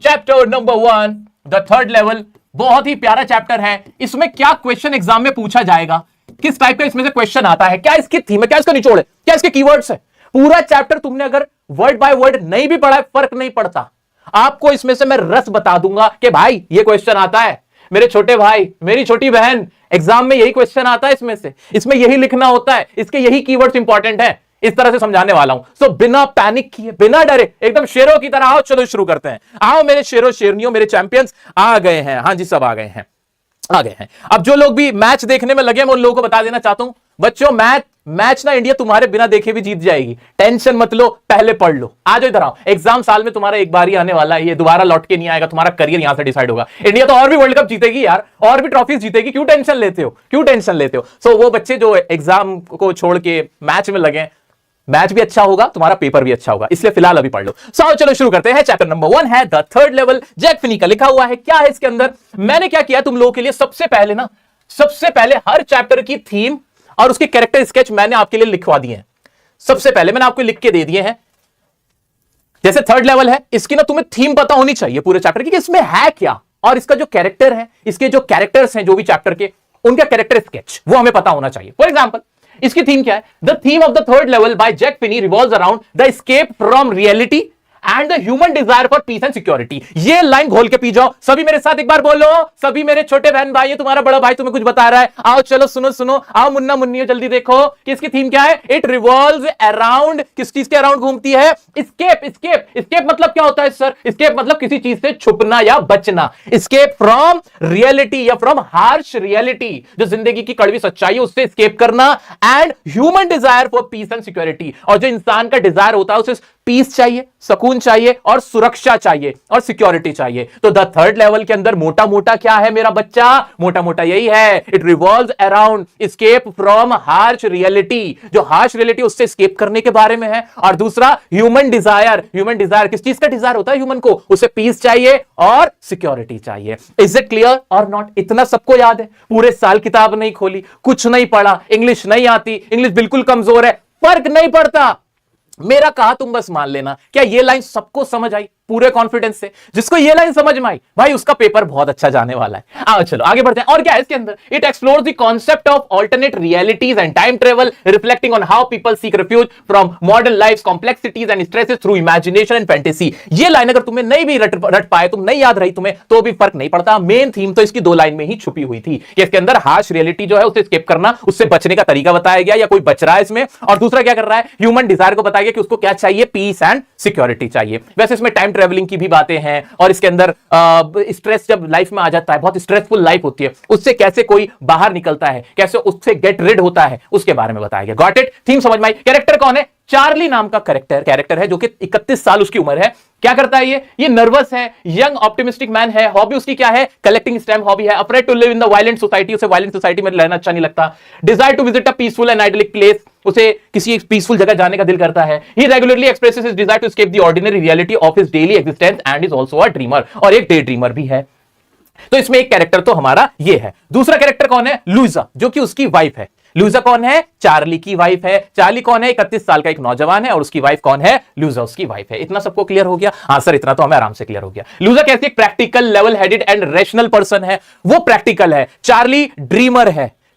Chapter number 1 the third level, बहुत ही प्यारा chapter है। इसमें क्या क्वेश्चन एग्जाम में पूछा जाएगा, किस टाइप का इसमें से क्वेश्चन आता है, क्या इसकी थीम है, क्या इसका निचोड़ है, क्या इसके कीवर्ड्स है, पूरा चैप्टर तुमने अगर वर्ड बाय वर्ड नहीं भी पढ़ा है फर्क नहीं पड़ता। आपको इसमें से मैं रस बता दूंगा कि भाई ये क्वेश्चन आता है, मेरे छोटे भाई मेरी छोटी बहन एग्जाम में यही क्वेश्चन आता है, इसमें यही लिखना होता है, इसके यही कीवर्ड्स इंपॉर्टेंट है, इस तरह से समझाने वाला हूं। सो बिना पैनिक किए, बिना डरे, एकदम शेरों की तरह आओ, चलो शुरू करते हैं। आओ मेरे शेरों शेरनियों, मेरे चैंपियंस आ गए हैं। हाँ जी, सब आ गए हैं, आ गए हैं। अब जो लोग भी मैच देखने में लगे, मैं उन लोगों को बता देना चाहता हूं, बच्चों मैच ना इंडिया तुम्हारे बिना देखे भी जीत जाएगी, टेंशन मत लो, पहले पढ़ लो। आ जाओ इधर आओ, एग्जाम साल में तुम्हारा एक बार ही आने वाला है, ये दोबारा लौट के नहीं आएगा, तुम्हारा करियर यहां से डिसाइड होगा। इंडिया तो और भी वर्ल्ड कप जीतेगी यार, और भी ट्रॉफीज जीतेगी, क्यों टेंशन लेते हो, क्यों टेंशन लेते हो। सो वो बच्चे जो एग्जाम को छोड़ के मैच में लगे, मैच भी अच्छा होगा, तुम्हारा पेपर भी अच्छा होगा, इसलिए फिलहाल अभी पढ़ लो। सो चलो शुरू करते हैं। चैप्टर नंबर 1 है the third level, Jack Finney का लिखा हुआ है। क्या है इसके अंदर, मैंने क्या किया तुम लोगों के लिए, सबसे पहले हर चैप्टर की थीम और उसके कैरेक्टर स्केच मैंने आपके लिए लिखवा दिए हैं। सबसे पहले मैंने आपको लिख के दे दिए हैं। जैसे थर्ड लेवल है, इसकी ना तुम्हें थीम पता होनी चाहिए पूरे चैप्टर की कि इसमें है क्या, और इसका जो कैरेक्टर है, इसके जो कैरेक्टर्स हैं जो भी चैप्टर के, उनका कैरेक्टर स्केच वो हमें पता होना चाहिए। फॉर एग्जाम्पल इसकी थीम क्या है, the theme of the third level by Jack Finney revolves around the escape from reality and the human desire for peace and security. ये लाइन घोल के पी जाओ, सभी मेरे साथ एक बार बोलो, सभी मेरे छोटे बहन भाई, ये तुम्हारा बड़ा भाई तुम्हें कुछ बता रहा है, आओ चलो सुनो, आओ मुन्ना मुन्नियो जल्दी देखो कि इसकी थीम क्या है। इट रिवॉल्व्स अराउंड, किस चीज के अराउंड घूमती है, एस्केप मतलब क्या होता है सर, एस्केप मतलब किसी चीज से छुपना या बचना, एस्केप फ्रॉम रियलिटी या फ्रॉम हार्श रियलिटी, जो जिंदगी की कड़वी सच्चाई है उससे एस्केप करना, and human desire for peace and security, और जो इंसान का डिजायर होता है उसे पीस चाहिए, सुकून चाहिए, और सुरक्षा चाहिए, और सिक्योरिटी चाहिए। तो द थर्ड लेवल के अंदर मोटा मोटा क्या है मेरा बच्चा, मोटा मोटा यही है, it revolves around escape from harsh reality, जो हार्श रियलिटी उससे एस्केप करने के बारे में है, और दूसरा ह्यूमन डिजायर किस चीज का डिजायर होता है ह्यूमन को, उसे पीस चाहिए और सिक्योरिटी चाहिए। इज इट क्लियर और नॉट, इतना सबको याद है, पूरे साल किताब नहीं खोली, कुछ नहीं पढ़ा, इंग्लिश नहीं आती, इंग्लिश बिल्कुल कमजोर है, फर्क नहीं पड़ता, मेरा कहा तुम बस मान लेना। क्या ये लाइन सबको समझ आई पूरे कॉन्फिडेंस से? जिसको ये लाइन समझ में आई भाई उसका पेपर बहुत अच्छा जाने वाला है। आओ चलो आगे बढ़ते हैं। और क्या है इसके अंदर, it explores the concept of alternate realities and time travel, reflecting on how people seek refuse from modern life complexities and stresses through imagination and fantasy. ये लाइन अगर तुम्हें नहीं भी रट पाए, तुम नहीं याद रही तुम्हें, तो भी फर्क नहीं पड़ता, मेन थीम तो इसकी 2 लाइन में ही छुपी हुई थी कि इसके अंदर हार्श रियलिटी जो है उसे एस्केप करना, उससे बचने का तरीका बताया गया या कोई बच रहा है इसमें, और दूसरा क्या कर रहा है, ह्यूमन डिजायर को बताया गया कि उसको क्या चाहिए, पीस एंड सिक्योरिटी चाहिए। वैसे इसमें टाइम ट्रेवलिंग की भी बातें हैं, और इसके अंदर स्ट्रेस जब लाइफ में आ जाता है, बहुत स्ट्रेसफुल लाइफ होती है, उससे कैसे कोई बाहर निकलता है, कैसे उससे गेट रिड होता है, उसके बारे में बताया गया। गॉट इट, थीम समझ में आई। कैरेक्टर कौन है, चार्ली नाम का कैरेक्टर है, जो कि 31 साल उसकी उम्र है। क्या करता है ये नर्वस है, यंग ऑप्टिमिस्टिक मैन है, हॉबी उसकी क्या है, कलेक्टिंग स्टैम्प हॉबी है, afraid to live in the violent society, उसे वायलेंट सोसाइटी में रहना अच्छा नहीं लगता, desire to visit a peaceful and idyllic place, उसे किसी पीसफुल जगह जाने का दिल करता है। He regularly expresses his desire to escape the ordinary reality of his daily existence and is also a dreamer, और एक डे ड्रीमर भी है। तो इसमें एक कैरेक्टर तो हमारा ये है। दूसरा कैरेक्टर कौन है, लुइजा, जो कि उसकी वाइफ है। लुइजा कौन है, चार्ली की वाइफ है। चार्ली कौन है, 31 साल का एक नौजवान है, और उसकी वाइफ कौन है, लुइजा उसकी वाइफ है। इतना सबको क्लियर हो गया? हाँ सर, इतना तो हमें आराम से क्लियर हो गया। लुइजा कैसी एक practical, level headed and rational person है, वो प्रैक्टिकल है।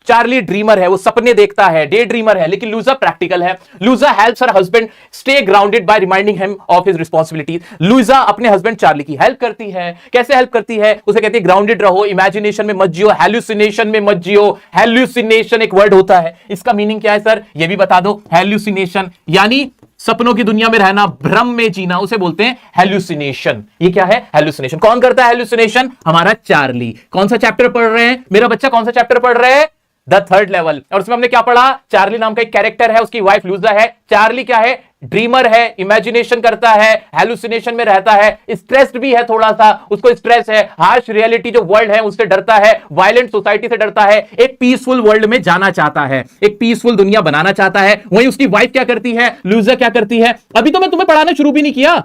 चार्ली ड्रीमर है, वो सपने देखता है, डे ड्रीमर है, लेकिन लुइजा प्रैक्टिकल है। Louisa helps her husband stay grounded by reminding him of his responsibilities. Louisa अपने हस्बैंड चार्ली की हेल्प करती है। कैसे हेल्प करती है, उसे कहती है ग्राउंडेड रहो, इमेजिनेशन में मत जियो, हेल्यूसिनेशन में मत जियो। हेल्यूसिनेशन एक वर्ड होता है, इसका मीनिंग क्या है सर, ये भी बता दो। हेल्यूसिनेशन यानी सपनों की दुनिया में रहना, भ्रम में जीना, उसे बोलते हैं हेल्यूसिनेशन। ये क्या है, हेल्यूसिनेशन। कौन करता है हेल्यूसिनेशन, हमारा चार्ली। कौन सा चैप्टर पढ़ रहे हैं मेरा बच्चा, कौन सा चैप्टर पढ़ रहे हैं, द थर्ड लेवल। और उसमें हमने क्या पढ़ा, चार्ली नाम का एक कैरेक्टर है, उसकी वाइफ लुइजा है। चार्ली क्या है, ड्रीमर है, इमेजिनेशन करता है, हेलुसिनेशन में रहता है, स्ट्रेस्ड भी है, थोड़ा सा उसको स्ट्रेस है, हार्श रियलिटी जो वर्ल्ड है उससे डरता है, वायलेंट सोसाइटी से डरता है, एक पीसफुल वर्ल्ड में जाना चाहता है, एक पीसफुल दुनिया बनाना चाहता है। वहीं उसकी वाइफ क्या करती है, लुइजा क्या करती है। अभी तो मैं तुम्हें पढ़ाना शुरू भी नहीं किया,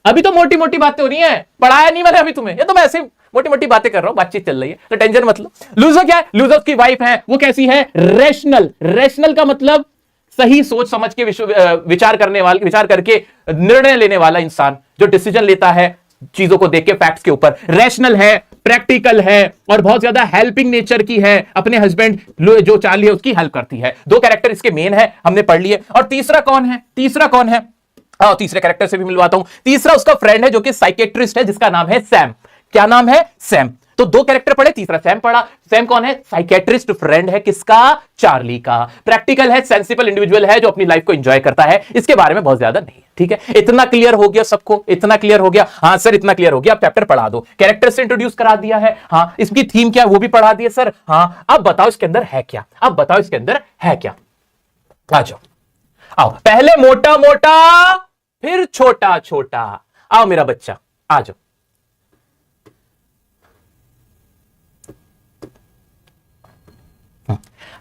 अभी तो मोटी मोटी बातें हो रही हैं, पढ़ाया नहीं मैंने अभी तुम्हें, ये तो मैं ऐसे मोटी मोटी बातें कर रहा हूं, बातचीत चल रही है, तो टेंशन मत लो। लुइजा क्या है, लुइजा उसकी वाइफ है, वो कैसी है, रेशनल का मतलब सही सोच समझ के विचार करके निर्णय लेने वाला इंसान, जो डिसीजन लेता है चीजों को देख के, फैक्ट्स के ऊपर। रैशनल है, प्रैक्टिकल है और बहुत ज्यादा हेल्पिंग नेचर की है, अपने हस्बैंड जो चार्ली है उसकी हेल्प करती है। दो कैरेक्टर इसके मेन है, हमने पढ़ लिए। और तीसरा कौन है? तीसरा कौन है? तीसरे कैरेक्टर से भी मिलवाता हूं। तीसरा उसका फ्रेंड है जो कि साइकेट्रिस्ट है, जिसका नाम है सैम। क्या नाम है? सैम। तो दो कैरेक्टर पढ़े, तीसरा सैम पढ़ा। सैम कौन है? साइकेट्रिस्ट फ्रेंड है किसका? चार्ली का। प्रैक्टिकल है, सेंसिबल इंडिविजुअल है जो अपनी लाइफ को एंजॉय करता है। इसके बारे में बहुत ज्यादा नहीं है। ठीक है, इतना क्लियर हो गया सबको? इतना क्लियर हो गया? हाँ सर इतना क्लियर हो गया। आप चैप्टर पढ़ा दो, कैरेक्टर से इंट्रोड्यूस करा दिया है, हाँ इसकी थीम क्या है वो भी पढ़ा दिया सर, हाँ अब बताओ इसके अंदर है क्या, अब बताओ इसके अंदर है क्या। आ जाओ, आओ, पहले मोटा मोटा फिर छोटा छोटा। आओ मेरा बच्चा, आ जाओ।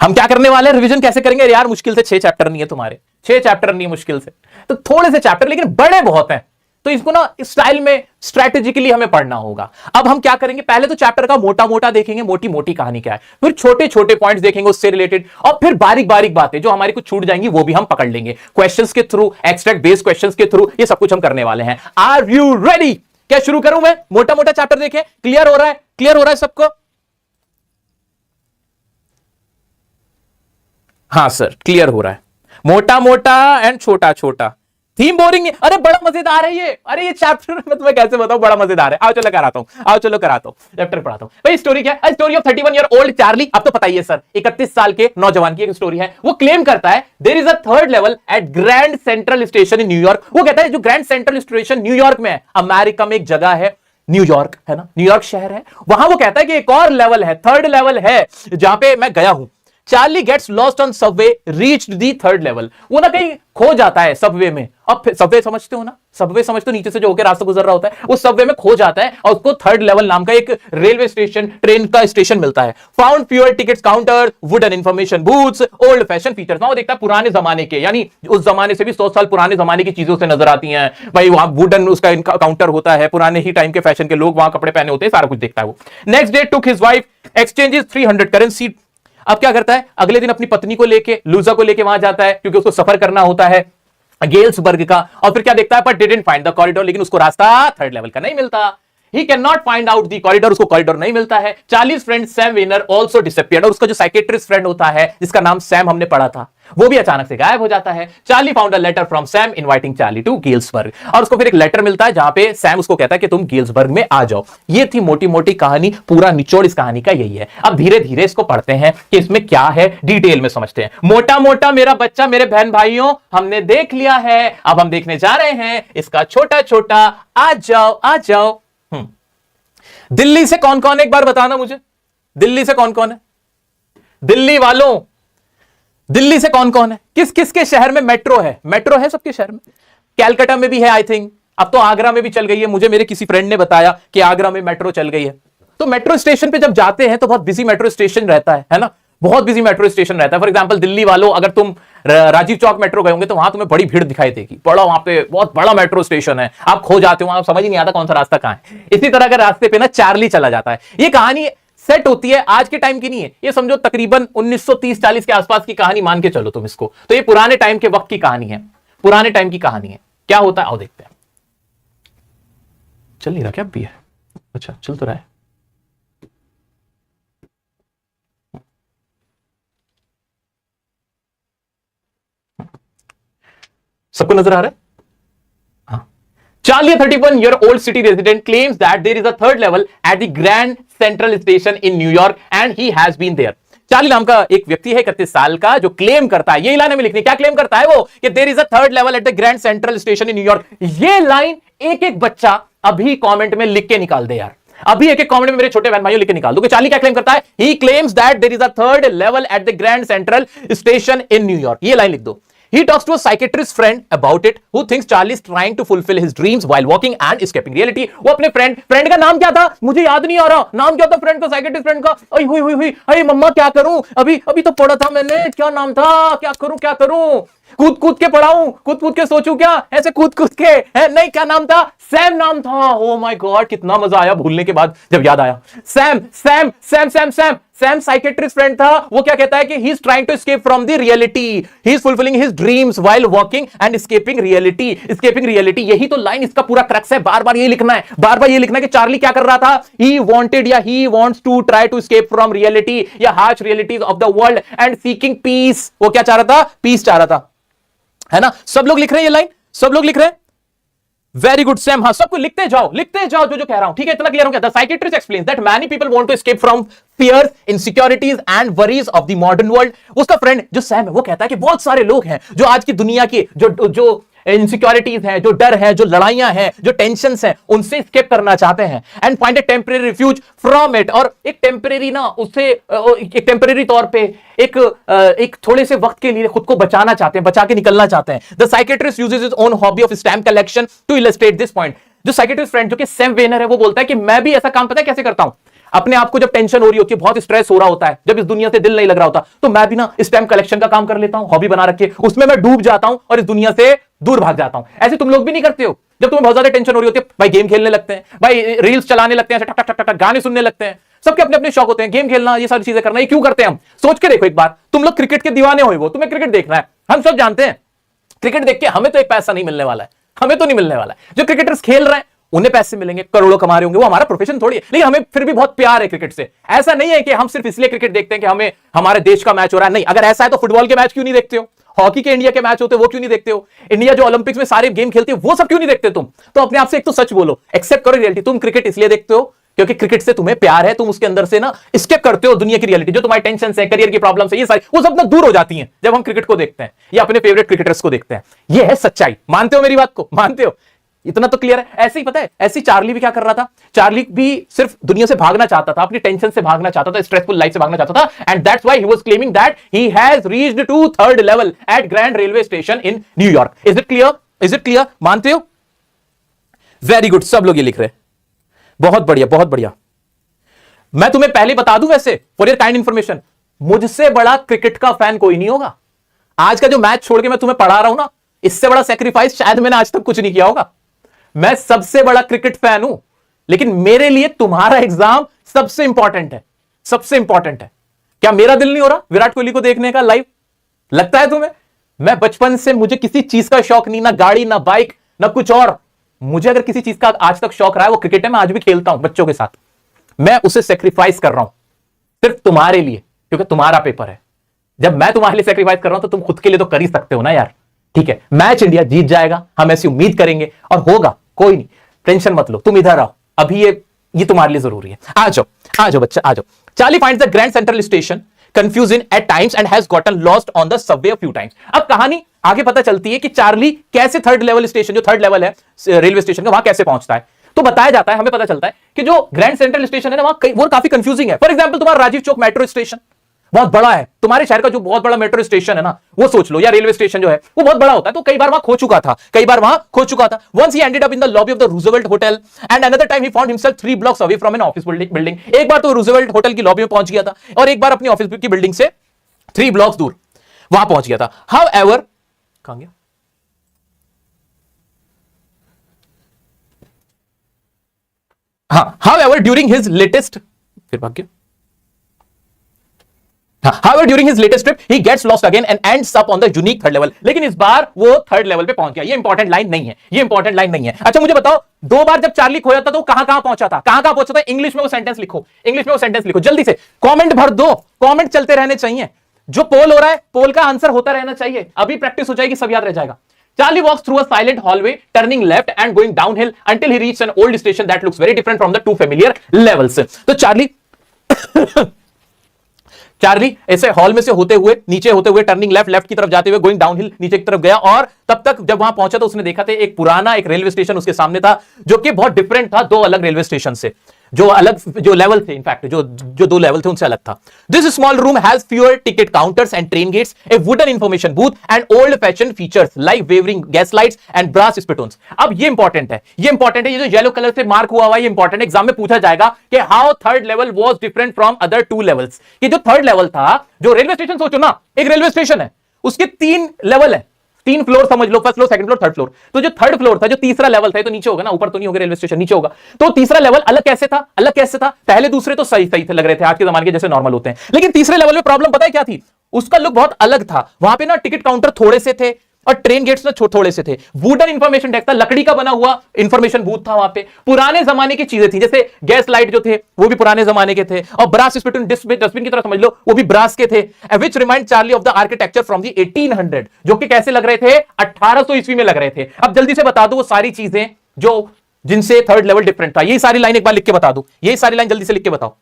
हम क्या करने वाले हैं? रिवीजन कैसे करेंगे यार? मुश्किल से 6 चैप्टर नहीं है तुम्हारे, 6 चैप्टर नहीं है मुश्किल से, तो थोड़े से चैप्टर लेकिन बड़े बहुत हैं, तो इसको ना स्टाइल में स्ट्रैटेजिकली हमें पढ़ना होगा। अब हम क्या करेंगे? पहले तो चैप्टर का मोटा मोटा देखेंगे, मोटी मोटी कहानी क्या है, फिर छोटे छोटे पॉइंट्स देखेंगे उससे रिलेटेड, और फिर बारीक बारीक बातें जो हमारी कुछ छूट जाएंगी वो भी हम पकड़ लेंगे क्वेश्चंस के थ्रू, एक्सट्रैक्ट बेस्ड क्वेश्चंस के थ्रू। ये सब कुछ हम करने वाले हैं। Are you ready? क्या शुरू करूं मैं? मोटा मोटा चैप्टर देखें, क्लियर हो रहा है? क्लियर हो रहा है सबको? हाँ सर क्लियर हो रहा है। मोटा मोटा एंड छोटा छोटा। थीम बोरिंग है? अरे बड़ा मजेदार है ये। अरे ये चैप्टर मैं तुम्हें कैसे बताऊं, बड़ा मजेदार है। आओ चलो कराता हूं, आओ चलो कराता हूं, चैप्टर पढ़ाता हूं। भाई स्टोरी क्या है? Story of 31 year old Charlie. अब तो पता ही है सर, 31 साल के नौजवान की एक स्टोरी है। वो क्लेम करता है there is a third level at Grand Central station in New York. वो कहता है जो ग्रैंड सेंट्रल स्टेशन न्यूयॉर्क में है, अमेरिका में एक जगह है न्यूयॉर्क, है ना, न्यूयॉर्क शहर है, वहां वो कहता है कि एक और लेवल है, थर्ड लेवल है, जहां पे मैं गया हूं। Charley gets lost on subway, reached the third level. वो ना कहीं खो जाता है सबवे में। अब सबवे समझते हो ना? सबवे समझते हो, नीचे से जो होकर रास्ता गुजर रहा होता है, उस सबवे में खो जाता है और उसको थर्ड लेवल नाम का एक रेलवे स्टेशन, ट्रेन का स्टेशन मिलता है। Found fuel tickets counter, wooden information booths, old fashion features. वहां देखता है पुराने जमाने के, यानी उस जमाने से भी 100 साल पुराने जमाने की चीजों से नजर आती हैं भाई। वहां वुडन उसका काउंटर होता है, पुराने ही टाइम के फैशन के लोग वहां कपड़े पहने होते हैं, सारा कुछ देखता है वो। Next day took his wife, exchanges 300 currency. अब क्या करता है? अगले दिन अपनी पत्नी को लेके, लूजा को लेके वहां जाता है, क्योंकि उसको सफर करना होता है गेल्सबर्ग का। और फिर क्या देखता है? पर डिडंट फाइंड द कॉरिडोर। लेकिन उसको रास्ता थर्ड लेवल का नहीं मिलता। He cannot find out the corridor, उसको कॉरिडोर नहीं मिलता है। Charlie's friend Sam Vanern also disappeared। और उसका जो साइकेट्रिस्ट फ्रेंड होता है जिसका नाम सैम हमने पढ़ा था, वो भी अचानक से गायब हो जाता है। Charley found a letter from Sam inviting Charley to Galesburg. और उसको फिर एक लेटर मिलता है जहां पे सैम उसको कहता है कि तुम गेल्सबर्ग में आ जाओ। ये थी मोटी मोटी कहानी, पूरा निचोड़ इस कहानी का यही है। अब धीरे धीरे इसको पढ़ते हैं कि इसमें क्या है, डिटेल में समझते हैं। मोटा मोटा मेरा बच्चा, मेरे बहन भाइयों, हमने देख लिया है। अब हम देखने जा रहे हैं इसका छोटा छोटा। आ जाओ आ जाओ। दिल्ली से कौन कौन है एक बार बताना मुझे? दिल्ली से कौन कौन है? दिल्ली वालों, दिल्ली से कौन कौन है? किस किस के शहर में मेट्रो है? मेट्रो है सबके शहर में। कैलकाटा में भी है आई थिंक, अब तो आगरा में भी चल गई है। मुझे मेरे किसी फ्रेंड ने बताया कि आगरा में मेट्रो चल गई है। तो मेट्रो स्टेशन पे जब जाते हैं तो बहुत बिजी मेट्रो स्टेशन रहता है ना, बहुत बिजी मेट्रो स्टेशन रहता है। फॉर एग्जांपल दिल्ली वालों, अगर तुम राजीव चौक मेट्रो गए होंगे तो वहां तुम्हें बड़ी भीड़ दिखाई देगी। बड़ा वहां पे बहुत बड़ा मेट्रो स्टेशन है, आप खो जाते हो, वहां समझ ही नहीं आता कौन सा रास्ता कहां है। इसी तरह का रास्ते पे ना चार्ली चला जाता है। ये कहानी सेट होती है, आज के टाइम की नहीं है। ये समझो तकरीबन 1930-40 के आसपास की कहानी मान के चलो तुम इसको। तो ये पुराने टाइम के वक्त की कहानी है, पुराने टाइम की कहानी है। क्या होता है आओ देखते हैं। चल नहीं रहा क्या? अब भी है? अच्छा चल तो रहा है। सबको नजर आ रहा है? हाँ। Charlie, a 31-year-old city resident, claims that there is a third level at the Grand Central Station in New York and he has been there. Charlie नाम का एक व्यक्ति है 31 साल का जो क्लेम करता है, ये लाइन में लिखनी, क्या क्लेम करता है वो? कि there is a third level at the grand Central station in New York. ये लाइन एक एक बच्चा अभी कमेंट में लिख के निकाल दे यार, अभी एक एक कमेंट में मेरे छोटे बहन भाइयों लिख के निकाल दो कि चार्ली क्या क्लेम करता है। ही claims that there is a third level at the grand Central station in New York. ये लाइन लिख दो। He talks to a psychiatrist friend about it, who thinks Charlie is trying to fulfill his dreams while walking and escaping reality. वो अपने friend का नाम क्या था मुझे याद नहीं आ रहा, नाम क्या था फ्रेंड का, साइकियाट्रिस्ट फ्रेंड का? अरे हुई अरे मम्मा क्या करूं, अभी तो पढ़ा था मैंने, क्या नाम था, क्या करूं। कूद कूद के पढ़ाऊं, कूद कूद के सोचूं क्या, ऐसे कूद कूद के है? नहीं, क्या नाम था? सैम नाम था। ओ माय गॉड, कितना मजा आया भूलने के बाद जब याद आया। Sam Sam Sam Sam Sam Sam psychiatrist friend था। वो क्या कहता है कि he is trying to escape from the reality, he is fulfilling his dreams while walking and escaping reality, escaping reality. यही तो लाइन इसका पूरा क्रक्स है। बार बार ये लिखना है, बार बार ये लिखना है कि चार्ली क्या कर रहा था, ही वांटेड या he wants to try to escape from reality या harsh realities of the world and seeking peace. वो क्या चाह रहा था? पीस चाह रहा था, है ना? सब लोग लिख रहे हैं ये लाइन, सब लोग लिख रहे हैं। वेरी गुड सैम, हाँ सबको लिखते जाओ, लिखते जाओ जो जो कह रहा हूं, ठीक है? इतना क्लियर हो गया? The psychiatrist explains that many people want to escape from fears, insecurities and worries of the modern world. उसका फ्रेंड जो सैम है वो कहता है कि बहुत सारे लोग हैं जो आज की दुनिया के जो इनसिक्योरिटीज है, जो डर है, जो लड़ाइयां हैं, जो टेंशन हैं, उनसे स्केप करना चाहते हैं and find A temporary refuse from it. और एक टेम्परेरी ना उससे एक टेम्परेरी तौर पे एक थोड़े से वक्त के लिए खुद को बचाना चाहते हैं, बचा के निकलना चाहते हैं। The psychiatrist uses his own hobby of stamp collection to illustrate this point. जो साइकियाट्रिस्ट फ्रेंड जो कि सैम वेनर है वो बोलता है कि मैं भी ऐसा काम पता है कैसे करता हूं, अपने आप को जब टेंशन हो रही होती है, बहुत स्ट्रेस हो रहा होता है, जब इस दुनिया से दिल नहीं लग रहा होता, तो मैं भी ना स्टैम्प कलेक्शन का काम कर लेता हूं, हॉबी बना रखे, उसमें मैं डूब जाता हूं और इस दुनिया से दूर भाग जाता हूं। ऐसे तुम लोग भी नहीं करते हो? जब तुम्हें बहुत ज्यादा टेंशन हो रही होती है, भाई गेम खेलने लगते हैं, भाई रील्स चलाने लगते हैं, टक टक टक टक गाने सुनने लगते हैं। सबके अपने अपने शौक होते हैं, गेम खेलना, ये सारी चीजें करना। ये क्यों करते हैं हम? सोच के देखो एक बार, तुम लोग क्रिकेट के दीवाने हो, वो तुम्हें क्रिकेट देखना है, हम सब जानते हैं क्रिकेट देख के हमें तो एक पैसा नहीं मिलने वाला है, हमें तो नहीं मिलने वाला है। जो क्रिकेटर्स खेल रहे हैं उन्हें पैसे मिलेंगे, करोड़ों कमा रहे होंगे, वो हमारा प्रोफेशन थोड़ी है, लेकिन हमें फिर भी बहुत प्यार है क्रिकेट से। ऐसा नहीं है कि हम सिर्फ इसलिए क्रिकेट देखते हैं कि हमें हमारे देश का मैच हो रहा है, नहीं। अगर ऐसा है तो फुटबॉल के मैच क्यों नहीं देखते हो? हॉकी के इंडिया के मैच होते हैं वो क्यों नहीं देखते हो? इंडिया जो ओलंपिक्स में सारे गेम खेलती है वो सब क्यों नहीं देखते तुम? तो अपने आप से एक तो सच बोलो, एक्सेप्ट करो रियलिटी। तुम क्रिकेट इसलिए देखते हो क्योंकि क्रिकेट से तुम्हें प्यार है, तुम उसके अंदर से ना एस्केप करते हो दुनिया की रियलिटी, जो तुम्हारी टेंशन है, करियर की प्रॉब्लम है, ये सारी वो सब ना दूर हो जाती हैं जब हम क्रिकेट को देखते हैं या अपने फेवरेट क्रिकेटर्स को देखते हैं। ये है सच्चाई। मानते हो मेरी बात को? मानते हो? इतना तो क्लियर है। ऐसे ही पता है, ऐसे ही चार्ली भी क्या कर रहा था? चार्ली भी सिर्फ दुनिया से भागना चाहता था, अपनी टेंशन से भागना चाहता था, स्ट्रेसफुल लाइफ से भागना चाहता था, and that's why he was claiming that he has reached to third level at grand railway station in New York. Is it clear? Is it clear? मानते हो? वेरी गुड, सब लोग ये लिख रहे हैं। बहुत बढ़िया, बहुत बढ़िया। मैं तुम्हें पहले बता दूं वैसे, फॉर योर काइंड इंफॉर्मेशन, मुझसे बड़ा क्रिकेट का फैन कोई नहीं होगा। आज का जो मैच छोड़ के मैं तुम्हें पढ़ा रहा हूं ना, इससे बड़ा सेक्रीफाइस शायद मैंने आज तक कुछ नहीं किया होगा। मैं सबसे बड़ा क्रिकेट फैन हूं, लेकिन मेरे लिए तुम्हारा एग्जाम सबसे इंपॉर्टेंट है, सबसे इंपॉर्टेंट है। क्या मेरा दिल नहीं हो रहा विराट कोहली को देखने का लाइव? लगता है तुम्हें? मैं बचपन से, मुझे किसी चीज का शौक नहीं, ना गाड़ी, ना बाइक, ना कुछ और। मुझे अगर किसी चीज का आज तक शौक रहा है वो क्रिकेट है। मैं आज भी खेलता हूं बच्चों के साथ। मैं उसे सेक्रीफाइस कर रहा हूं सिर्फ तुम्हारे लिए, क्योंकि तुम्हारा पेपर है। जब मैं तुम्हारे लिए सेक्रीफाइस कर रहा हूं तो तुम खुद के लिए तो कर ही सकते हो ना यार। ठीक है, मैच इंडिया जीत जाएगा, हम ऐसी उम्मीद करेंगे, और होगा, कोई नहीं, टेंशन मत लो। तुम इधर आओ, अभी ये तुम्हारे लिए जरूरी है। आ जाओ, आ जाओ बच्चा, आ जाओ। Charlie finds the grand Central station confusing at times and has gotten lost on the subway a few times। अब कहानी आगे पता चलती है कि चार्ली कैसे थर्ड लेवल स्टेशन, जो थर्ड लेवल है रेलवे स्टेशन का, वहां कैसे पहुंचता है। तो बताया जाता है, हमें पता चलता है कि जो ग्रैंड सेंट्रल स्टेशन है ना, वहां वो काफी कंफ्यूजिंग है। फॉर एग्जांपल, तुम्हारा राजीव चौक मेट्रो स्टेशन बहुत बड़ा है, तुम्हारे शहर का जो बहुत बड़ा मेट्रो स्टेशन है ना, वो सोच लो, या रेलवे स्टेशन जो है वो बहुत बड़ा होता है। तो कई बार वहां खो चुका था, कई बार वहां खो चुका था। Once he ended up in the lobby of the Roosevelt hotel and another time he found himself 3 blocks away from an office building. एक बार तो रूजवेल्ट होटल की लॉबी में पहुंच गया था, और एक बार अपनी ऑफिस की बिल्डिंग से 3 ब्लॉक्स दूर वहां पहुंच गया था। हाउएवर, कहां गया? हाँ, however during his latest, फिर भाग गया। However, during his latest trip, he gets lost again and ends up on the unique third level। लेकिन इस बार वो थर्ड लेवल पे पहुंच गया। ये इंपॉर्टेंट लाइन नहीं है, ये इंपॉर्टेंट लाइन नहीं है। अच्छा मुझे बताओ, 2 बार जब चार्ली खोया था तो कहां कहां पहुंचा था? कहां कहां पहुंचा था? इंग्लिश में वो सेंटेंस लिखो, इंग्लिश में वो सेंटेंस लिखो जल्दी से। कमेंट भर दो, कमेंट चलते रहने चाहिए। जो पोल हो रहा है, पोल का आंसर होता रहना चाहिए। अभी प्रैक्टिस हो जाएगी, सब याद रह जाएगा। Charlie walks through a silent hallway, turning left and going downhill until he reaches an old station that looks very different from the 2 familiar levels। तो चार्ली ऐसे हॉल में से होते हुए, नीचे होते हुए, टर्निंग लेफ्ट की तरफ जाते हुए, गोइंग डाउनहिल, नीचे की तरफ गया। और तब तक जब वहां पहुंचा तो उसने देखा था एक पुराना एक रेलवे स्टेशन उसके सामने था, जो कि बहुत डिफरेंट था 2 अलग रेलवे स्टेशन से, जो लेवल थे, इनफैक्ट जो 2 लेवल थे उनसे अलग था। This small room has fewer ticket counters and train gates, a wooden information booth and old fashion features like wavering gas lights and brass spittoons. अब ये इंपॉर्टेंट है, ये इंपॉर्टेंट है, ये जो येलो कलर से मार्क हुआ हुआ है, ये इंपॉर्टेंट है। एग्जाम में पूछा जाएगा कि how third level was different from other 2 levels. कि जो थर्ड लेवल था, जो रेलवे स्टेशन सोचो ना, एक रेलवे स्टेशन है, उसके 3 लेवल है, 3 फ्लोर समझ लो, first floor, second floor, third floor. तो जो थर्ड फ्लोर था, जो तीसरा लेवल था, तो नीचे होगा ना, ऊपर तो नहीं होगा, रेलवे स्टेशन नीचे होगा। तो तीसरा लेवल अलग कैसे था, अलग कैसे था? पहले दूसरे तो सही सही थे, लग रहे थे आज के जमाने के जैसे नॉर्मल होते हैं, लेकिन तीसरे लेवल में प्रॉब्लम पता है क्या थी? उसका लुक बहुत अलग था। वहां पे ना टिकट काउंटर थोड़े से थे और ट्रेन गेट्स ना थोड़े से थे। वुडन इंफॉर्मेशन डेस्क था, लकड़ी का बना हुआ इंफॉर्मेशन बूथ था वहां पे। पुराने जमाने की चीजें थी, जैसे गैस लाइट जो थे वो भी पुराने जमाने के थे, और ब्रास स्पिटून डस्टबिन की तरह समझ लो वो भी ब्रास के थे। विच remind Charlie of the architecture from the 1800, जो कि कैसे लग रहे थे? 1800 ईस्वी में लग रहे थे। अब जल्दी से बता दो वो सारी चीजें जो जिनसे थर्ड लेवल डिफरेंट था। यही सारी लाइन एक बार लिख के बता दो, यही सारी लाइन जल्दी से लिख के बताओ।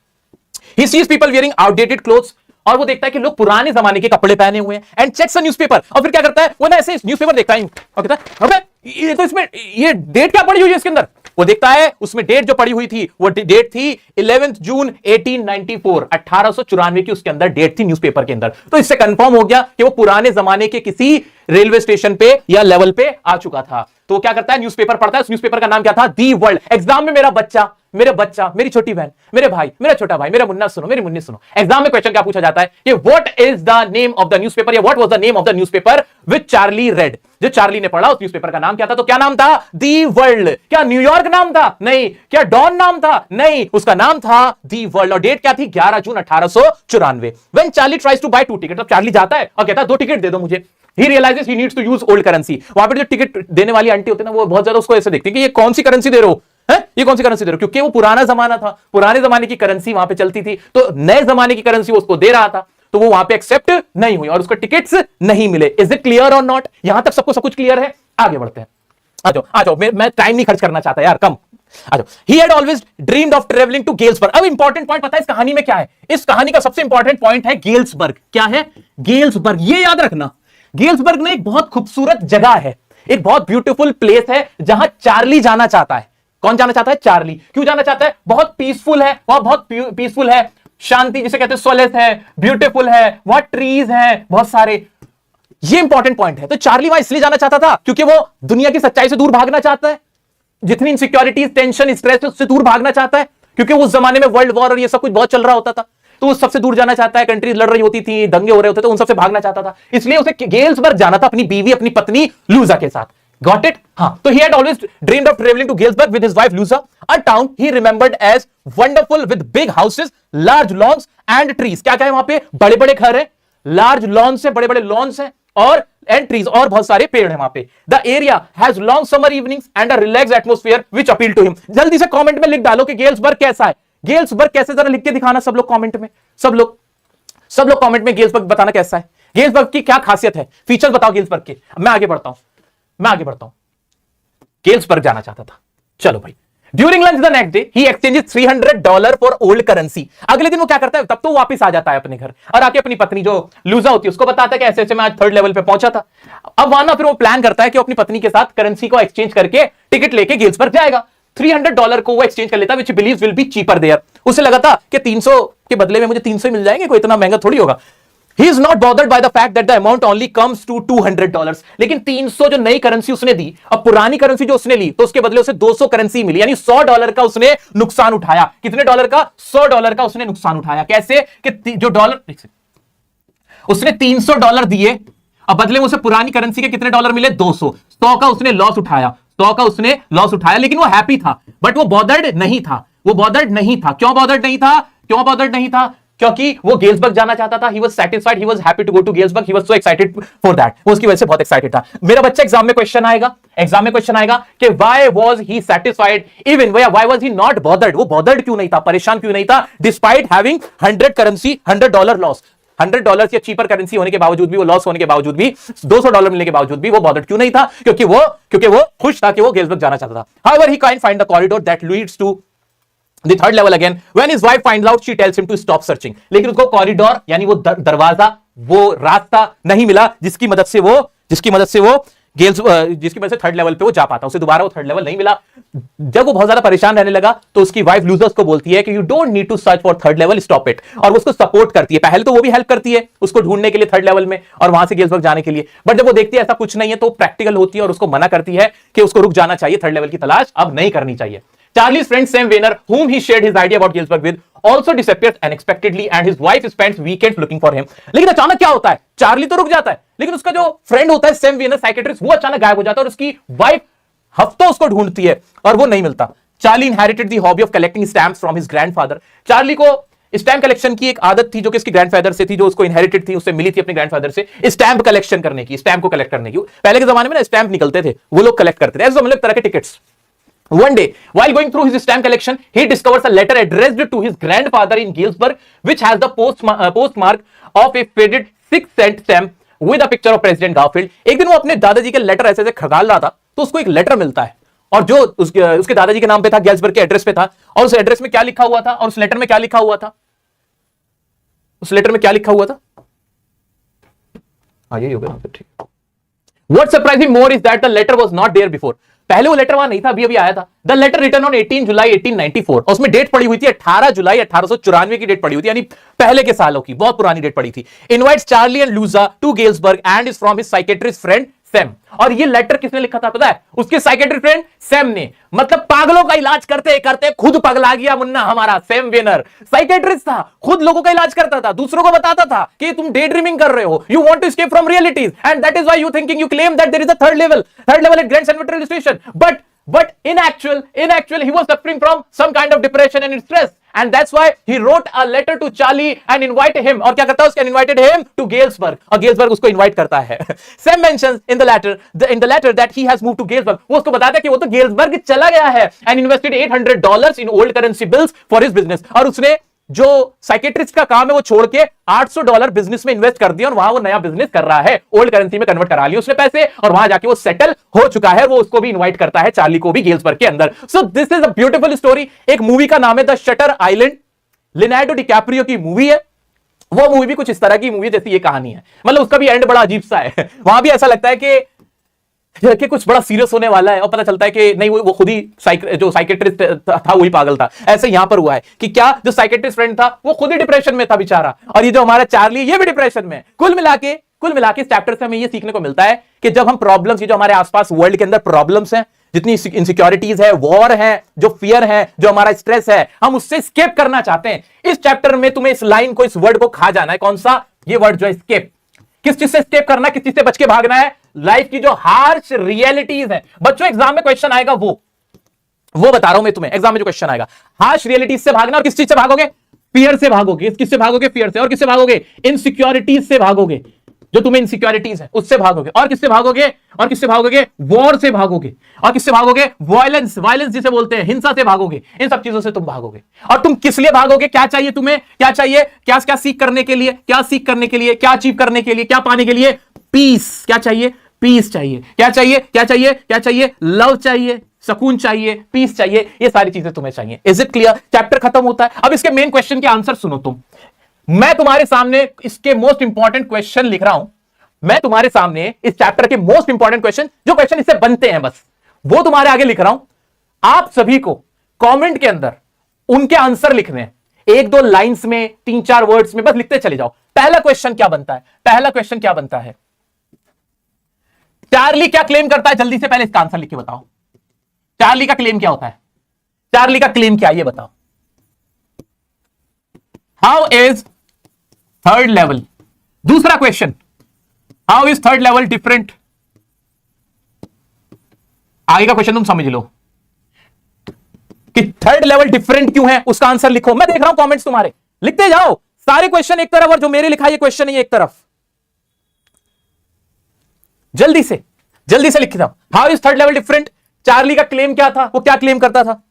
He sees people wearing outdated clothes, और वो देखता है कि लोग पुराने जमाने के कपड़े पहने हुए हैं। एंड चेक्स अ न्यूज़पेपर, और फिर क्या करता है वो ना, ऐसे न्यूज़पेपर देखता है और कहता है अबे ये तो इसमें ये डेट क्या पड़ी हुई है इसके अंदर। वो देखता है उसमें डेट जो पड़ी हुई थी वो डेट थी 11 जून 1894, 1894 की उसके अंदर डेट थी न्यूज़पेपर के अंदर। तो इससे कंफर्म हो गया कि वो पुराने जमाने के किसी रेलवे स्टेशन पे या लेवल पे आ चुका था। तो क्या करता है, न्यूज़पेपर पढ़ता है। उस न्यूज़पेपर का नाम क्या था? The world. एग्जाम में मेरा बच्चा, मेरी छोटी बहन, मेरे भाई, मेरा छोटा भाई, मेरा मुन्ना सुनो, मेरी मुन्नी सुनो, एग्जाम में क्वेश्चन क्या पूछा जाता है कि what is the name of the newspaper, या what was the name of the newspaper which Charlie read. जो चार्ली ने पढ़ा उस न्यूज़पेपर का नाम क्या था? तो क्या नाम था? The world. क्या न्यूयॉर्क नाम था? नहीं। क्या डॉन नाम था? नहीं। उसका नाम था दी वर्ल्ड। और डेट क्या थी? 11 June 1894। When Charlie tries to buy 2 ticket, Charlie जाता है और कहता है 2 टिकट दे दो मुझे। He realizes he needs to use old currency। वहां पर जो टिकट देने वाली आंटी होती है ना, वो बहुत ज्यादा उसको ऐसे देखती है कि ये कौन सी करेंसी दे रहे हो, ये कौन सी करेंसी दे रहे हो, क्योंकि वो पुराना जमाना था, पुराने जमाने की करेंसी वहां पे चलती थी। तो नए जमाने की करेंसी उसको दे रहा था, तो वो वहां पे एक्सेप्ट नहीं हुई और उसको टिकट्स नहीं मिले। इज इट क्लियर और नॉट? यहां तक सबको सब कुछ क्लियर है? आगे बढ़ते हैं। आ जाओ आ जाओ, मैं टाइम नहीं खर्च करना चाहता यार, कम आ जाओ। He had always dreamed of traveling to Galesburg. अब इंपॉर्टेंट पॉइंट पता है इस कहानी में क्या है? इस कहानी का सबसे इंपॉर्टेंट पॉइंट है गेल्सबर्ग। क्या है? गेल्सबर्ग। ये याद रखना, गेल्सबर्ग में एक बहुत खूबसूरत जगह है, एक बहुत ब्यूटीफुल प्लेस है जहां चार्ली जाना चाहता है। कौन जाना चाहता है? चार्ली। क्यों जाना चाहता है? बहुत पीसफुल है वहां, बहुत पीसफुल है, शांति जिसे कहते हैं, सोलेस है, ब्यूटीफुल है, वहां ट्रीज हैं बहुत सारे। ये इंपॉर्टेंट पॉइंट है। तो चार्ली वहां इसलिए जाना चाहता था क्योंकि वो दुनिया की सच्चाई से दूर भागना चाहता है, जितनी इनसिक्योरिटीज, टेंशन, स्ट्रेस उससे दूर भागना चाहता है, क्योंकि उस जमाने में वर्ल्ड वॉर और ये सब कुछ बहुत चल रहा होता था। तो उस सबसे दूर जाना चाहता है, कंट्रीज लड़ रही होती थी, दंगे हो रहे होते थे, उन सबसे भागना चाहता था। इसलिए उसे गेल्सबर्ग जाना था अपनी बीवी, अपनी पत्नी लूजा के साथ। Got it? हाँ। तो he had always dreamed of travelling to Galesburg with his wife Louisa, a town he remembered as wonderful with big houses, large lawns and trees. क्या क्या है वहां पे? बड़े बड़े घर है, लार्ज लॉन्स है, बड़े बड़े लॉन्स है, और एंड ट्रीज, और बहुत सारे पेड़ हैं वहां पे। The area has long summer evenings and a relaxed atmosphere which appeal to him. जल्दी से कमेंट में लिख डालो कि गेल्सबर्ग कैसा है। गेल्सबर्ग कैसे, जरा लिख के दिखाना सब लोग कमेंट में। सब लोग कमेंट में गेल्सबर्ग बताना कैसा है, गेल्सबर्ग की क्या खासियत है, फीचर्स बताओ गेल्सबर्ग के। मैं आगे बढ़ता हूं। गेल्सबर्ग जाना चाहता था। चलो भाई। During lunch the next day he exchanges $300 for old currency. अगले दिन वो क्या करता है, तब तो वापस आ जाता है अपने घर और आके अपनी पत्नी जो लूजा होती है उसको बताता है कि ऐसे ऐसे मैं आज थर्ड लेवल पे पहुंचा था। अब वहां ना फिर वो प्लान करता है कि अपनी पत्नी के साथ करेंसी को एक्सचेंज करके टिकट लेके गेल्सबर्ग जाएगा। $300 को वो एक्सचेंज कर लेता, which believes will be cheaper there. उसे लगा था कि 300 के बदले में मुझे 300 मिल जाएंगे, कोई इतना महंगा थोड़ी होगा। He is not bothered by the fact that the amount only comes to $200। लेकिन 300 जो नई करेंसी उसने दी, अब पुरानी करेंसी जो उसने ली तो उसके बदले उसे 200 करेंसी मिली, यानी $100 का उसने नुकसान उठाया। कितने डॉलर का? $100 का उसने नुकसान उठाया। कैसे कि जो डॉलर उसने $300 दिए, अब बदले में उसे पुरानी करेंसी के कितने डॉलर मिले? 200। 100 का उसने लॉस उठाया, 100 का उसने लॉस उठाया, लेकिन वो हैप्पी था, बट वो बॉदर्ड नहीं था। वो बॉदर्ड नहीं था। क्यों बॉदर्ड नहीं था? क्योंकि वो गेल्सबर्ग जाना चाहता था। He was satisfied, he was happy to go to Galesburg, he was so excited for that। वो उसकी वजह से बहुत एक्साइटेड था। मेरा बच्चा एग्जाम में क्वेश्चन आएगा कि why was he satisfied even, why was he not bothered? वो bothered क्यों नहीं था, परेशान क्यों नहीं था, despite having 100 currency, $100 loss, $100 या चीपर करेंसी होने के बावजूद भी, वो लॉस होने के बावजूद भी, $200 मिलने के बावजूद भी वो बॉदर्ड क्यों नहीं था? क्योंकि वो खुश था कि वो गेल्सबर्ग जाना चाहता था। However, he can't find the corridor that leads to the third level again। When his wife finds out, she tells him to stop searching। लेकिन उसको कॉरिडोर यानी वो दरवाजा, वो रास्ता नहीं मिला जिसकी मदद से वो थर्ड लेवल पे वो जा पाता। उसे दोबारा वो थर्ड लेवल नहीं मिला। जब वो बहुत ज्यादा परेशान रहने लगा तो उसकी वाइफ लूजा उसको बोलती है कि you don't need to search for third level, stop it. और वो उसको सपोर्ट करती है। पहले तो वो भी हेल्प करती है उसको ढूंढने के लिए थर्ड लेवल में और वहां से गेल्सबर्ग जाने के लिए, बट जब वो देखती है ऐसा कुछ नहीं है तो प्रैक्टिकल होती है और उसको मना करती है कि उसको रुक जाना चाहिए, थर्ड लेवल की तलाश अब नहीं करनी चाहिए। Charlie's friend Sam Weiner, whom he shared his idea about Galesburg with, also disappears unexpectedly and his wife spends weekends looking for him. लेकिन अचानक क्या होता है, चार्ली तो रुक जाता है, लेकिन उसका जो फ्रेंड होता है सैम वेनर साइकेट्रिस्ट, वो अचानक गायब हो जाता है और उसकी वाइफ हफ्तों उसको ढूंढती है और वो नहीं मिलता. Charlie inherited the hobby of collecting stamps from his grandfather. Charlie को स्टैम्प कलेक्शन की एक आदत थी जो कि इसकी ग्रैंडफादर से थी, जो उसको इनहेरिटेड थी, उससे मिली थी अपने ग्रैंडफादर से, स्टैम्प कलेक्शन करने की, स्टैम्प को कलेक्ट करने की. पहले के जमाने में ना स्टैम्प निकलते थे, वो लोग कलेक्ट करते थे, ऐसे मतलब तरह के tickets. One day, while going through his stamp collection, he discovers a letter addressed to his grandfather in Galesburg, which has the postmark of a faded 6-cent stamp with a picture of President Garfield. एक दिन वो अपने दादाजी के letter ऐसे ऐसे खगाल रहा था, तो उसको एक लेटर मिलता है और जो उसके दादाजी के नाम पे था, गेल्सबर्ग के एड्रेस पे था, और उस एड्रेस में क्या लिखा हुआ था, और उस लेटर में क्या लिखा हुआ था, उस लेटर में क्या लिखा हुआ था, यही होगा ठीक. What surprised me more is that the letter was not there before. पहले वो लेटर वहां नहीं था, अभी अभी आया था. द लेटर रिटर्न ऑन 18 जुलाई 1894 और उसमें डेट पड़ी हुई थी 18 जुलाई 1894 की डेट पड़ी हुई थी, यानी पहले के सालों की, बहुत पुरानी डेट पड़ी थी. Invites Charlie and Louisa to Galesburg and is from his psychiatrist friend Sam. और ये लेटर किसने लिखा था पता है, उसके साइकेट्रिस्ट फ्रेंड सैम ने. मतलब पागलों का इलाज करते करते खुद पगला गया मुन्ना हमारा सैम वेनर. साइकेट्रिस्ट था, खुद लोगों का इलाज करता था, दूसरों को बताता था कि तुम डे ड्रीमिंग कर रहे हो, you want to escape from realities and that is why you thinking, you claim that there is a third level at Grand Central station. But in actual, he was suffering from some kind of depression and stress, and that's why he wrote a letter to Charlie and invited him. और क्या करता है उसके, invited him to Galesburg, और Galesburg उसको invite करता है. Sam mentions in the letter that he has moved to Galesburg. वो उसको बताता है कि वो तो Galesburg चला गया है and invested $800 in old currency bills for his business. और उसने जो साइकेट्रिस्ट का काम है वो छोड़ के $800 बिजनेस में इन्वेस्ट कर दिया और वहां वो नया बिजनेस कर रहा है, ओल्ड करेंसी में कन्वर्ट करा लिया उसने पैसे, और वहां जाके वो सेटल हो चुका है. वो उसको भी इनवाइट करता है, चार्ली को भी, गेल्सबर्ग के अंदर. So this is a beautiful story. एक मूवी का नाम है the shutter island, Leonardo DiCaprio की मूवी है. वो मूवी भी कुछ इस तरह की मूवी जैसी ये कहानी है, मतलब उसका भी एंड बड़ा अजीब सा है. वहां भी ऐसा लगता है कि कुछ बड़ा सीरियस होने वाला है और पता चलता है कि नहीं, वो खुद ही जो साइकेट्रिस्ट था वही पागल था. ऐसे यहां पर हुआ है कि क्या जो साइकेट्रिस्ट फ्रेंड था वो खुद ही डिप्रेशन में था बेचारा, और ये जो हमारा चार्ली ये भी डिप्रेशन में. कुल मिला के इस चैप्टर से हमें ये सीखने को मिलता है कि जब हम प्रॉब्लम्स, ये जो हमारे आसपास वर्ल्ड के अंदर प्रॉब्लम्स हैं, जितनी इनसिक्योरिटीज है, वॉर है, जो फियर है, जो हमारा स्ट्रेस है, हम उससे एस्केप करना चाहते हैं. इस चैप्टर में तुम्हें इस लाइन को, इस वर्ड को खा जाना है. कौन सा? ये वर्ड जो है एस्केप. किस चीज से एस्केप करना है, किस चीज से बच के भागना है? लाइफ की जो हार्श रियलिटीज है. बच्चों एग्जाम में क्वेश्चन आएगा, वो बता रहा हूं मैं तुम्हें, एग्जाम में जो क्वेश्चन आएगा, हार्श रियलिटीज से भागना. और किस चीज से भागोगे? फियर से भागोगे. किससे भागोगे? फियर से. और किससे भागोगे? इनसिक्योरिटीज से भागोगे. जो तुम्हें इनसिक्योरिटीज है उससे भागोगे. और किससे भागोगे? वॉर से भागोगे. और किससे भागोगे? वायलेंस जिसे बोलते हैं, हिंसा से भागोगे. इन सब चीजों से तुम भागोगे. और तुम किस लिए भागोगे? क्या चाहिए तुम्हें? क्या चाहिए? क्या सीख करने के लिए? क्या अचीव करने के लिए? क्या पाने के लिए? पीस. क्या चाहिए? पीस चाहिए. क्या चाहिए? लव चाहिए, सुकून चाहिए, पीस चाहिए. ये सारी चीजें तुम्हें चाहिए. Is it clear? चैप्टर खत्म होता है. अब इसके मेन क्वेश्चन के आंसर सुनो तुम. मैं तुम्हारे सामने इसके मोस्ट इंपॉर्टेंट क्वेश्चन लिख रहा हूं. मैं तुम्हारे सामने इस चैप्टर के मोस्ट इंपॉर्टेंट क्वेश्चन, जो क्वेश्चन इससे बनते हैं बस, वो तुम्हारे आगे लिख रहा हूं. आप सभी को कमेंट के अंदर उनके आंसर लिखने हैं. 1-2 लाइंस में, 3-4 वर्ड्स में बस लिखते चले जाओ. पहला क्वेश्चन क्या बनता है? चार्ली क्या क्लेम करता है? जल्दी से पहले इसका आंसर लिख के बताओ. चार्ली का क्लेम क्या होता है? चार्ली का क्लेम क्या है ये बताओ. How is third level? दूसरा question, how is third level different? आगे का क्वेश्चन तुम समझ लो कि थर्ड लेवल डिफरेंट क्यों है, उसका आंसर लिखो. मैं देख रहा हूं कमेंट्स तुम्हारे, लिखते जाओ. सारे क्वेश्चन एक तरफ और जो मेरे लिखा ये क्वेश्चन है एक तरफ. जल्दी से लिख दो. How is third level different? Charlie का क्लेम क्या था? वो क्या क्लेम करता था?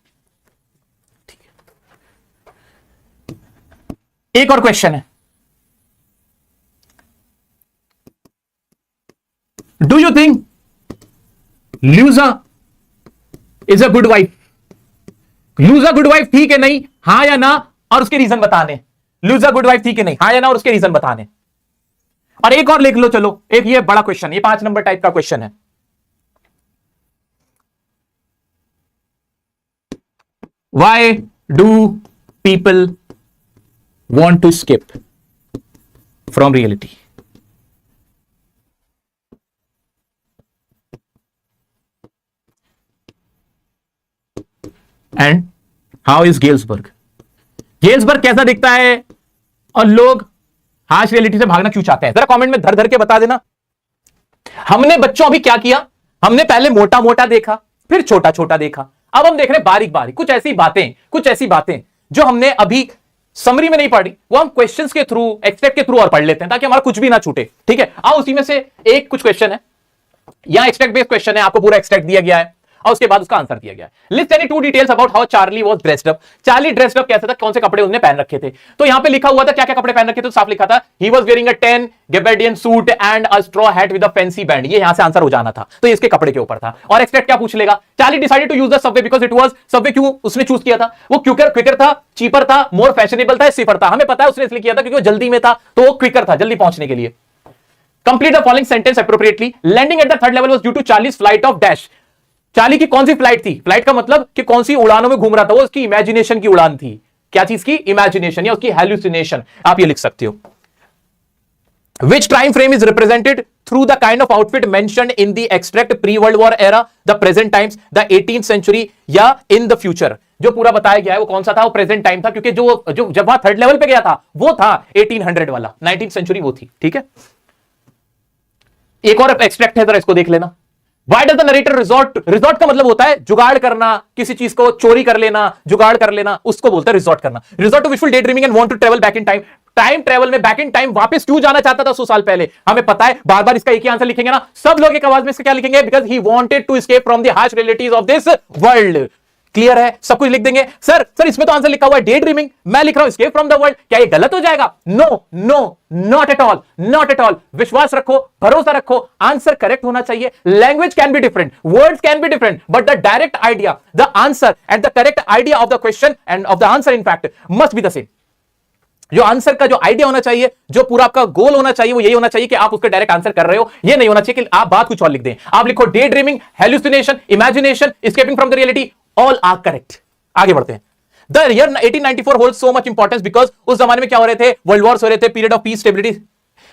एक और क्वेश्चन है. Do you think Louisa is a good wife? Louisa good wife थी कि नहीं, हां या ना, और उसके रीजन बताने. लूजा गुड वाइफ थी कि नहीं, हां या ना, और उसके रीजन बताने. और एक और लिख लो चलो, एक ये बड़ा क्वेश्चन, ये 5 नंबर टाइप का क्वेश्चन है. Why do people want to escape from reality? And how is Galesburg? Galesburg कैसा दिखता है और लोग हार्श रियलिटी से भागना क्यों चाहते हैं? जरा कमेंट में धर धर के बता देना। हमने बच्चों अभी क्या किया, हमने पहले मोटा मोटा देखा, फिर छोटा छोटा देखा, अब हम देख रहे हैं बारीक बारीक। कुछ ऐसी बातें जो हमने अभी समरी में नहीं पढ़ी, वो हम क्वेश्चंस के थ्रू, एक्सट्रैक्ट के थ्रू और पढ़ लेते हैं ताकि हमारा कुछ भी ना छूटे। ठीक है, आओ उसी में से एक कुछ क्वेश्चन है, यहां एक्सट्रैक्ट बेस्ड क्वेश्चन है, आपको पूरा एक्सट्रैक्ट दिया गया है और उसके बाद उसका आंसर दिया गया है। List any 2 details about how Charlie was dressed up. Charlie dressed up कैसे था, कौन से कपड़े उसने पहन रखे थे? तो यहां पे लिखा हुआ था क्या क्या कपड़े पहन रखे थे, तो साफ लिखा था he was wearing a 10 gabardine suit and a straw hat with a fancy band. ये यहां से आंसर हो जाना था, तो ये इसके कपड़े के ऊपर था। और एक्सट्रैक्ट क्या पूछ लेगा, Charlie decided to use the subway because it was, subway क्यों उसने चूज किया था? वो क्विकर था, चीपर था, मोर फैशनेबल था, सेफर था। हमें पता है उसने इसलिए किया था क्योंकि वो जल्दी में था, तो वो क्विकर था, जल्दी पहुंचने के लिए। Complete the following sentence appropriately. Landing at the third level was due to Charlie's flight of dash. Charlie की कौन सी फ्लाइट थी? फ्लाइट का मतलब कि कौन सी उड़ानों में घूम रहा था, वो उसकी इमेजिनेशन की उड़ान थी। क्या चीज की? इमेजिनेशन या उसकी हेलुसिनेशन, आप ये लिख सकते हो। Which time frame is represented through the kind of outfit mentioned in the extract? pre-World War era, the present times, the 18th century या in the future? जो पूरा बताया गया है वो कौन सा था? वो प्रेजेंट टाइम था, क्योंकि जो जब वहां थर्ड लेवल पे गया था वो था 1800 वाला, 19th सेंचुरी वो थी। ठीक है, एक और एक्सट्रैक्ट है, जरा इसको देख लेना। Why does the narrator resort का मतलब होता है जुगाड़ करना, किसी चीज को चोरी कर लेना, जुगाड़ कर लेना, उसको बोलता है रिजॉर्ट करना। Resort to wishful day dreaming and want to travel back in time. Time travel में बैक इन टाइम वापस क्यों जाना चाहता था 100 साल पहले? हमें पता है, बार बार इसका एक ही आंसर लिखेंगे ना, सब लोग एक आवाज में इसका क्या लिखेंगे? Because he wanted to escape from the harsh realities of this world. Clear है? सब कुछ लिख देंगे। सर इसमें तो आंसर लिखा हुआ है डे ड्रीमिंग, मैं लिख रहा हूं एस्केप फ्रॉम द वर्ल्ड, क्या ये गलत हो जाएगा? No no, not at all, not at all. विश्वास रखो, भरोसा रखो, आंसर करेक्ट होना चाहिए। Language can be different, words can be different, but the direct idea, the answer and the correct idea of the question and of the answer in fact must be the same. जो answer का जो idea होना चाहिए, जो पूरा आपका गोल होना चाहिए, वो यही होना चाहिए कि आप उसका डायरेक्ट आंसर कर रहे हो। ये नहीं होना चाहिए कि आप बात कुछ और लिख दें। आप लिखो day dreaming, hallucination, imagination, escaping from the reality, all are correct. आगे बढ़ते हैं। The year 1894 holds so much importance because उस जमाने में क्या हो रहे थे? वर्ल्ड वॉर्स हो रहे थे, पीरियड ऑफ पीस स्टेबिलिटी।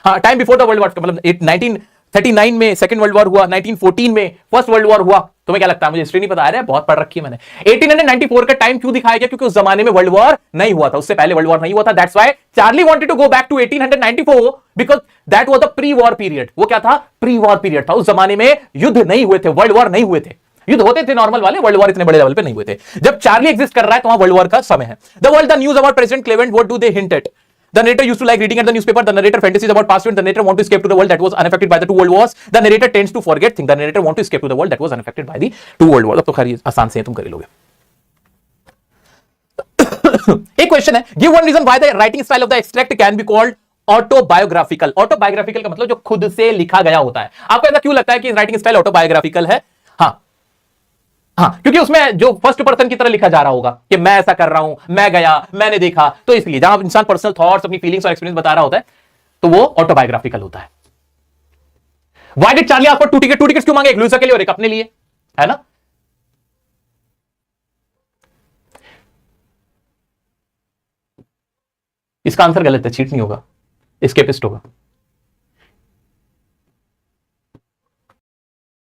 हाँ, time before the world war, मतलब 1939 में सेकंड वर्ल्ड वॉर हुआ, 1914 में फर्स्ट वर्ल्ड वॉर हुआ। तुम्हें क्या लगता है? मुझे हिस्ट्री नहीं पता, आ रहा है, बहुत पढ़ रखी है मैंने। 1894 का टाइम क्यों दिखाया गया? क्योंकि उस जमाने में वर्ल्ड वॉर नहीं हुआ था, उससे पहले वर्ल्ड वॉर नहीं हुआ था। That's why Charlie wanted to go back to 1894 because that was the pre war period. वो क्या था? प्री वॉर पीरियड था। उस जमाने में युद्ध नहीं हुए थे, वर्ल्ड वॉर नहीं हुए थे। युद्ध होते थे नॉर्मल वाले, वर्ल्ड वॉर इतने बड़े लेवल पे नहीं हुए थे। जब चार्ली एग्जिस्ट कर रहा है तो वहां वर्ल्ड वॉर का समय है। The world, the news about President Cleveland, what do they hint at? The narrator used to like reading at the newspaper. The narrator fantasies about past events. The narrator want to escape to the world that was unaffected by the 2 world wars. The narrator tends to forget things. The narrator want to escape to the world that was unaffected by the 2 world wars. अब तो खैर आसान से तुम कर लोगे। एक question है, give one reason why the writing style of the extract can be called autobiographical. Autobiographical का मतलब जो खुद से लिखा गया होता है। आपको ऐसा क्यों लगता है कि राइटिंग स्टाइल ऑटोबायोग्राफिकल है? हाँ, क्योंकि उसमें जो फर्स्ट पर्सन की तरह लिखा जा रहा होगा कि मैं ऐसा कर रहा हूं, मैं गया, मैंने देखा, तो इसलिए जहां इंसान पर्सनल थॉट्स, अपनी फीलिंग्स और एक्सपीरियंस बता रहा होता है तो वो ऑटोबायोग्राफिकल होता है। Why did Charlie ask for 2 ticket? 2 tickets क्यों मांगे? एक लूजर के लिए और एक अपने लिए, है ना? इसका आंसर गलत है, चीट नहीं होगा, एस्केपिस्ट होगा।